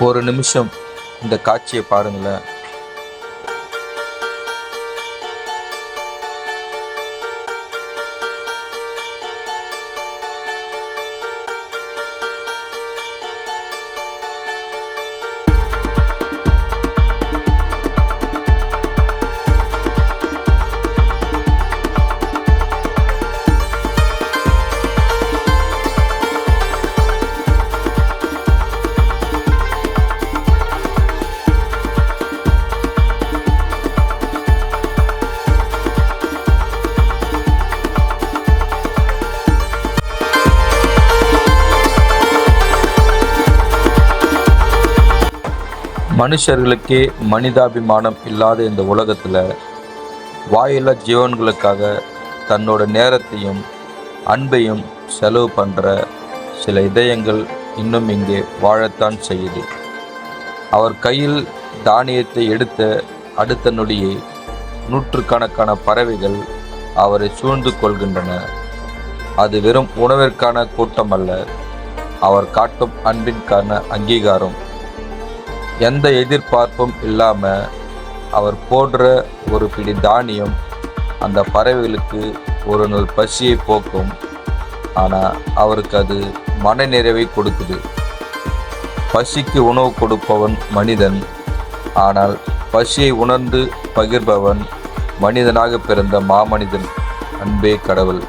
ஒரு நிமிஷம் இந்த காட்சியை பாருங்களேன். மனுஷர்களுக்கே மனிதாபிமானம் இல்லாத இந்த உலகத்தில் வாயில்லா ஜீவன்களுக்காக தன்னோட நேரத்தையும் அன்பையும் செலவு பண்ணுற சில இதயங்கள் இன்னும் இங்கே வாழத்தான் செய்யுது. அவர் கையில் தானியத்தை எடுத்த அடுத்த நொடியே நூற்றுக்கணக்கான பறவைகள் அவரை சூழ்ந்து கொள்கின்றன. அது வெறும் உணவிற்கான கூட்டம் அல்ல, அவர் காட்டும் அன்பிற்கான அங்கீகாரம். எந்த எதிர்பார்ப்பும் இல்லாமல் அவர் போடுற ஒரு பிடி தானியம் அந்த பறவைகளுக்கு ஒரு நாள் பசியை போக்கும். ஆனால் அவருக்கு அது மன நிறைவை கொடுக்குது. பசிக்கு உணவு கொடுப்பவன் மனிதன், ஆனால் பசியை உணர்ந்து பகிர்பவன் மனிதனாக பிறந்த மாமனிதன். அன்பே கடவுள்.